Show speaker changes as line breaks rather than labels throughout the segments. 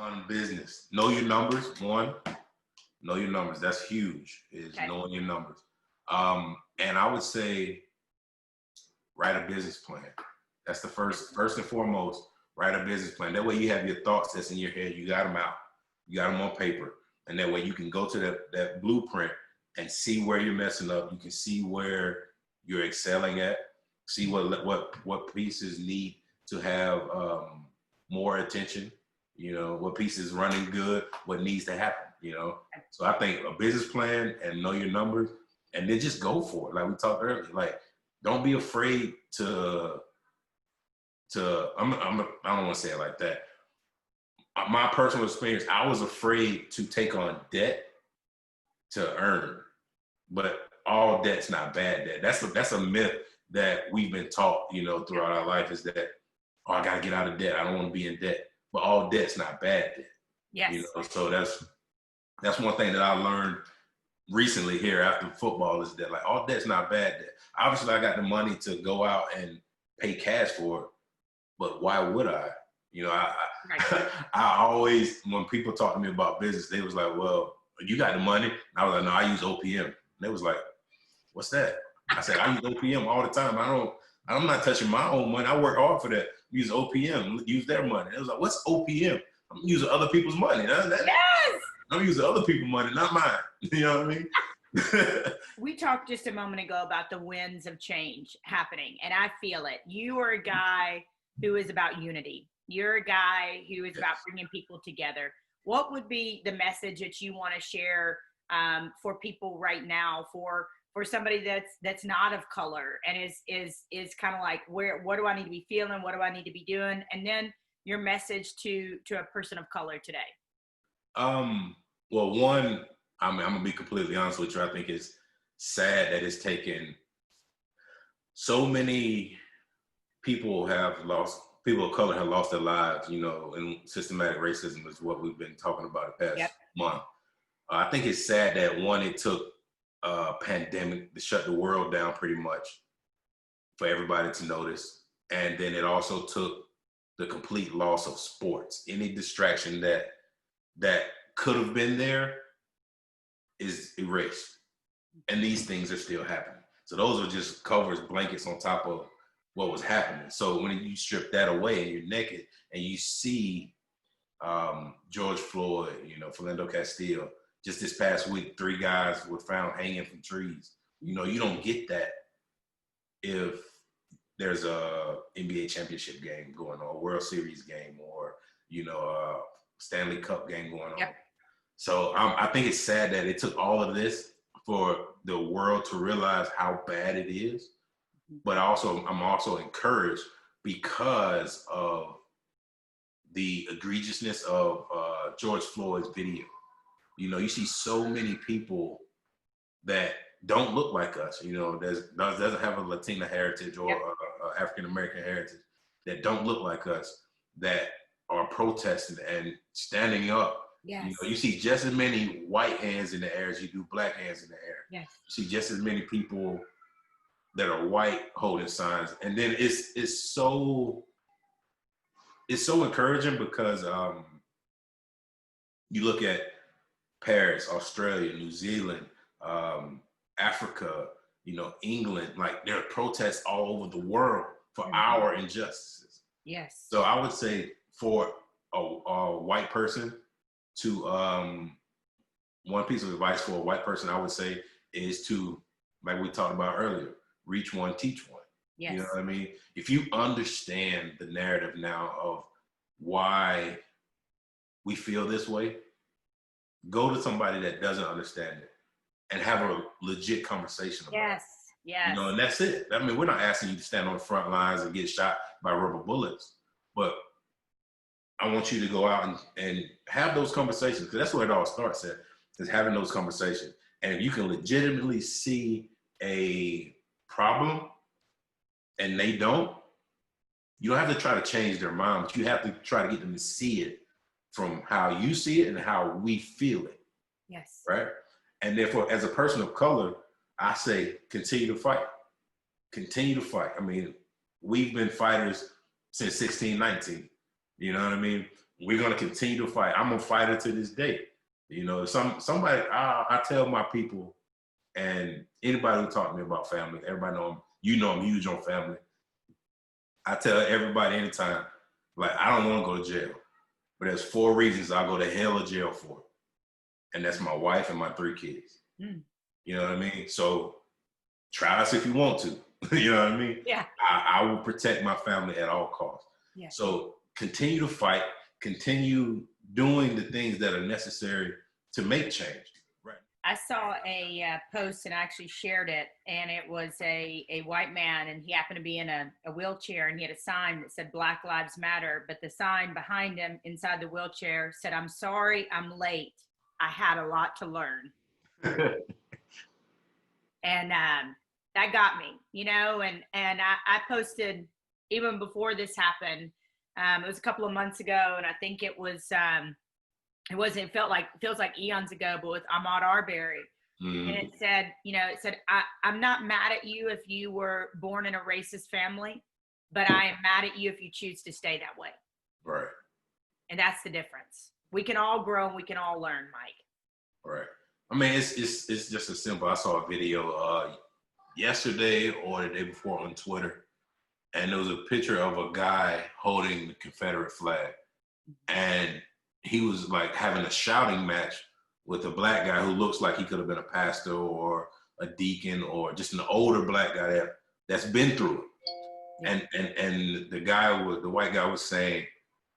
On business, know your numbers. One, know your numbers. That's huge.
Okay.
Knowing your numbers. And I would say, write a business plan. That's the first and foremost. Write a business plan. That way, you have your thoughts that's in your head. You got them out. You got them on paper, and that way you can go to that blueprint and see where you're messing up. You can see where you're excelling at. See what pieces need to have more attention. You know, what piece is running good, what needs to happen, you know? So I think a business plan and know your numbers, and then just go for it. Like we talked earlier, like, don't be afraid to I don't want to say it like that. My personal experience, I was afraid to take on debt to earn, but all debt's not bad debt. That's a myth that we've been taught, you know, throughout our life, is that, oh, I got to get out of debt. I don't want to be in debt. But all debt's not bad debt.
Yes.
You know, so that's one thing that I learned recently here after football, is that, like, all debt's not bad debt. Obviously, I got the money to go out and pay cash for it, but why would I? You know, I always, when people talk to me about business, they was like, well, you got the money? And I was like, no, I use OPM. And they was like, what's that? I said, I use OPM all the time. I'm not touching my own money. I work hard for that. Use OPM, use their money. It was like, what's OPM? I'm using other people's money.
Yes!
I'm using other people's money, not mine. You know what I mean?
We talked just a moment ago about the winds of change happening, and I feel it. You are a guy who is about unity. You're a guy who is about bringing people together. What would be the message that you want to share for people right now, for somebody that's not of color and is kind of like, what do I need to be feeling? What do I need to be doing? And then your message to a person of color today.
Well, one, I'm gonna be completely honest with you. I think it's sad that it's taken so many people of color have lost their lives, you know, and systematic racism is what we've been talking about the past month. I think it's sad that, one, it took pandemic to shut the world down pretty much for everybody to notice. And then it also took the complete loss of sports. Any distraction that could have been there is erased. And these things are still happening. So those are just covers, blankets on top of what was happening. So when you strip that away and you're naked and you see George Floyd, you know, Philando Castile, just this past week, 3 guys were found hanging from trees. You know, you don't get that if there's a NBA championship game going on, a World Series game, or, you know, a Stanley Cup game going on.
Yep.
So I think it's sad that it took all of this for the world to realize how bad it is. But I'm also encouraged because of the egregiousness of George Floyd's video. You know, you see so many people that don't look like us, you know, doesn't have a Latina heritage or African-American heritage, that don't look like us, that are protesting and standing up.
Yes.
You know, you see just as many white hands in the air as you do black hands in the air.
Yes.
You see just as many people that are white holding signs. And then it's so encouraging because you look at Paris, Australia, New Zealand, Africa, you know, England, like there are protests all over the world for our injustices.
Yes.
So I would say for a white person to, one piece of advice for a white person, I would say, is to, like we talked about earlier, reach one, teach one.
Yes.
You know what I mean? If you understand the narrative now of why we feel this way, go to somebody that doesn't understand it and have a legit conversation about it.
Yes, yes.
You know, and that's it. I mean, we're not asking you to stand on the front lines and get shot by rubber bullets, but I want you to go out and have those conversations, because that's where it all starts at, is having those conversations. And if you can legitimately see a problem and they don't, you don't have to try to change their mind, but you have to try to get them to see it from how you see it and how we feel it.
Yes.
Right? And therefore, as a person of color, I say, continue to fight. Continue to fight. I mean, we've been fighters since 1619. You know what I mean? we're gonna continue to fight. I'm a fighter to this day. You know, somebody I tell my people and anybody who talk to me about family, everybody know I'm huge on family. I tell everybody anytime, like, I don't want to go to jail, but there's 4 reasons I'll go to hell or jail for. And that's my wife and my 3 kids. You know what I mean? So try us if you want to. You know what I mean?
Yeah.
I will protect my family at all costs.
Yeah.
So continue to fight, continue doing the things that are necessary to make change. Right.
I saw a post and I actually shared it, and it was a white man, and he happened to be in a wheelchair, and he had a sign that said Black Lives Matter, but the sign behind him inside the wheelchair said, "I'm sorry, I'm late. I had a lot to learn." And that got me, you know, and I posted even before this happened. It was a couple of months ago, and I think it feels like eons ago, but with Ahmaud Arbery. And it said, I'm not mad at you if you were born in a racist family, but I am mad at you if you choose to stay that way.
Right.
And that's the difference. We can all grow and we can all learn, Mike.
Right. I mean, it's just as simple. I saw a video yesterday or the day before on Twitter, and there was a picture of a guy holding the Confederate flag, and he was like having a shouting match with a black guy who looks like he could have been a pastor or a deacon or just an older black guy that's been through it. Yeah. And the white guy was saying,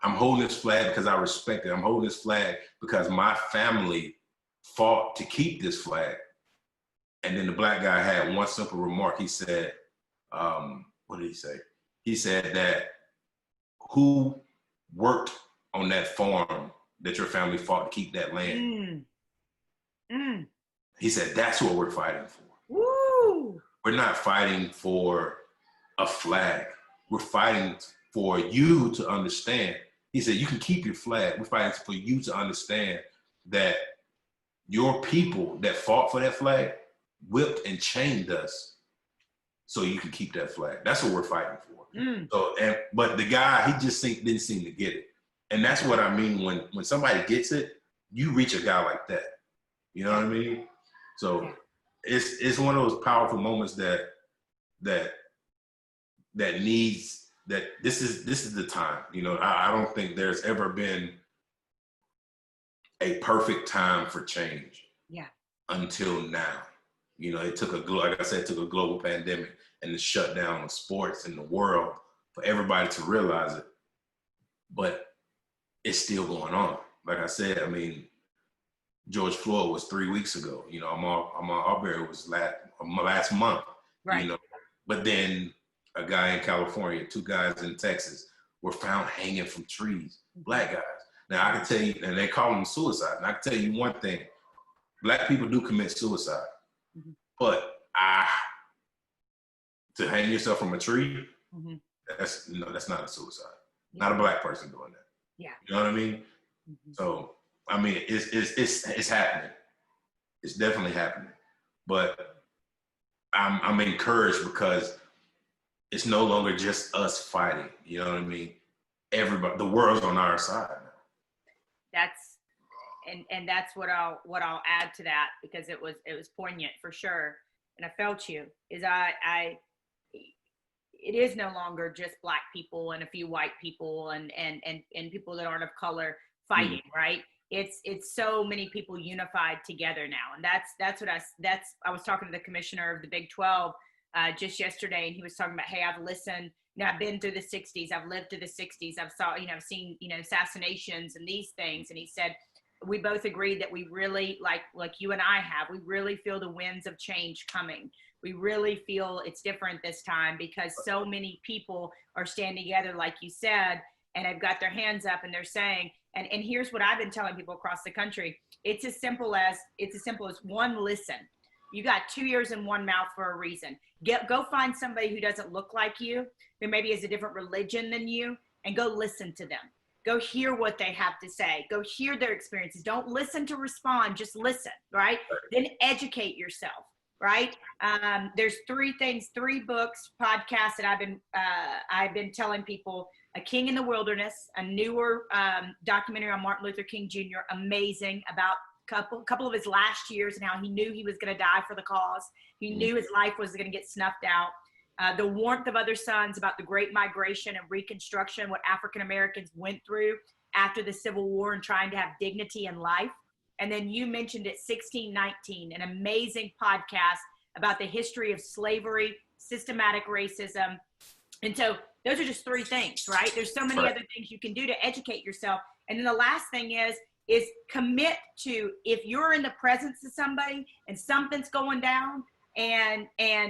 "I'm holding this flag because I respect it. I'm holding this flag because my family fought to keep this flag." And then the black guy had one simple remark. He said, what did he say? He said that who worked on that farm that your family fought to keep that land. He said, that's what we're fighting for.
Woo!
We're not fighting for a flag. We're fighting for you to understand. He said, you can keep your flag. We're fighting for you to understand that your people that fought for that flag whipped and chained us so you can keep that flag. That's what we're fighting for. So, but the guy, he just didn't seem to get it. And that's what I mean when somebody gets it, you reach a guy like that. You know what I mean? So it's one of those powerful moments that needs that. This is the time. You know, I don't think there's ever been a perfect time for change. Yeah. Until now, you know, it took a global pandemic and the shutdown of sports in the world for everybody to realize it. But it's still going on. Like I said, I mean, George Floyd was 3 weeks ago. You know, Ahmaud Arbery was last month. Right. You know, but then a guy in California, 2 guys in Texas were found hanging from trees. Black guys. Now I can tell you, and they call them suicide. And I can tell you one thing: Black people do commit suicide, but to hang yourself from a tree, that's not a suicide. Yeah. Not a Black person doing that. Yeah. You know what I mean? So, I mean, it's happening. It's definitely happening. But I'm encouraged because it's no longer just us fighting. You know what I mean? Everybody, the world's on our side now. That's
what I'll add to that, because it was poignant for sure. And I felt you is it is no longer just Black people and a few white people and people that aren't of color fighting, right? It's so many people unified together now. And I was talking to the commissioner of the Big 12 just yesterday, and he was talking about, hey, I've listened, you know, I've been through the 60s, I've lived through the 60s, I've seen, you know, assassinations and these things. And he said, we both agreed that we really, like you and I have, we really feel the winds of change coming. We really feel it's different this time because so many people are standing together, like you said, and have got their hands up and they're saying, and here's what I've been telling people across the country. It's as simple as one, listen. You got 2 ears and one mouth for a reason. Go find somebody who doesn't look like you, who maybe has a different religion than you, and go listen to them. Go hear what they have to say. Go hear their experiences. Don't listen to respond, just listen, right? Then educate yourself, right? There's three books, podcasts that I've been telling people: A King in the Wilderness, a newer documentary on Martin Luther King Jr., amazing, about couple of his last years and how he knew he was going to die for the cause. He knew his life was going to get snuffed out. The Warmth of Other Suns, about the Great Migration and Reconstruction, what African Americans went through after the Civil War and trying to have dignity in life. And then you mentioned it, 1619, an amazing podcast about the history of slavery, systematic racism. And so those are just three things, right? There's so many other things you can do to educate yourself. And then the last thing is commit to, if you're in the presence of somebody and something's going down, and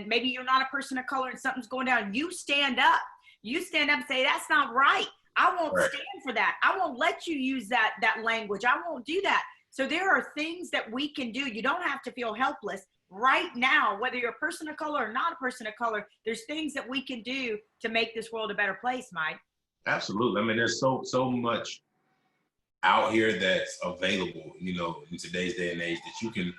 maybe you're not a person of color and something's going down, you stand up and say, that's not right. I won't stand for that. I won't let you use that language. I won't do that. So there are things that we can do. You don't have to feel helpless right now, whether you're a person of color or not a person of color. There's things that we can do to make this world a better place, Mike.
Absolutely. I mean, there's so much out here that's available, you know, in today's day and age, that you can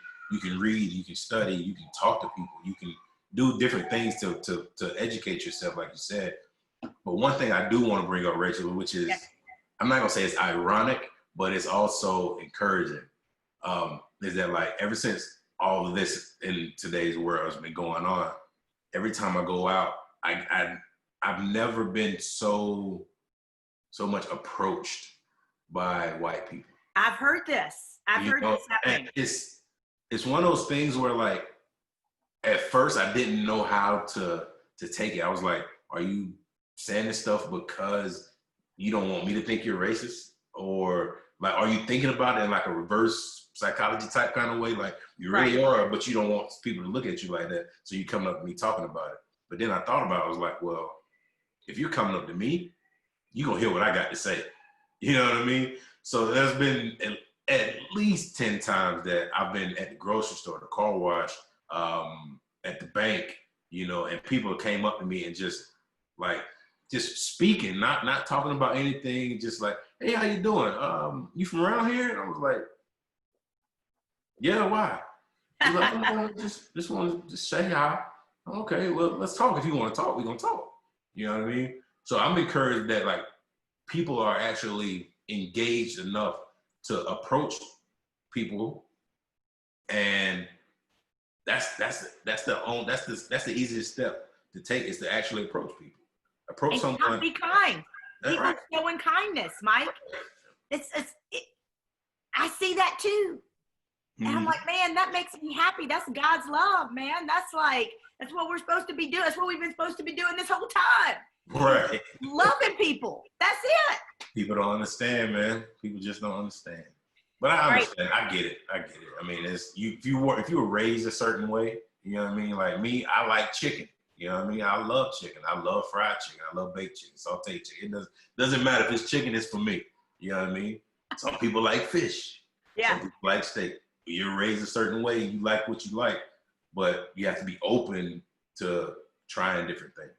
read, you can study, you can talk to people, you can do different things to educate yourself, like you said. But one thing I do want to bring up, Rachel, which is, I'm not gonna say it's ironic, but it's also encouraging, is that, like, ever since all of this in today's world has been going on, every time I go out, I've never been so much approached by white people.
I've heard this. I've heard this happening.
It's one of those things where, like, at first I didn't know how to take it. I was like, are you saying this stuff because you don't want me to think you're racist? Or, like, are you thinking about it in, like, a reverse psychology type kind of way? Like, you really are, but you don't want people to look at you like that, so you coming up to me talking about it. But then I thought about it, I was like, well, if you're coming up to me, you're going to hear what I got to say. You know what I mean? So there's been at least 10 times that I've been at the grocery store, the car wash, at the bank, you know, and people came up to me and just speaking, not talking about anything, just like, hey, how you doing? You from around here? And I was like, yeah, why? He's like, oh, just want to say hi. Okay, well, let's talk. If you want to talk, we're going to talk. You know what I mean? So I'm encouraged that, like, people are actually engaged enough to approach people, and that's the easiest step to take, is to actually approach people. Approach someone.
Be kind. People showing kindness, Mike. I see that too. And I'm like, man, that makes me happy. That's God's love, man. That's what we're supposed to be doing. That's what we've been supposed to be doing this whole time.
Right.
Loving people. That's it.
People don't understand, man. People just don't understand. But I understand. I get it. I mean, if you were raised a certain way, you know what I mean? Like me, I like chicken. You know what I mean? I love chicken. I love fried chicken. I love baked chicken, sauteed chicken. It doesn't matter if it's chicken, it's for me. You know what I mean? Some people like fish.
Yeah.
Some people like steak. You're raised a certain way, you like what you like, but you have to be open to trying different things.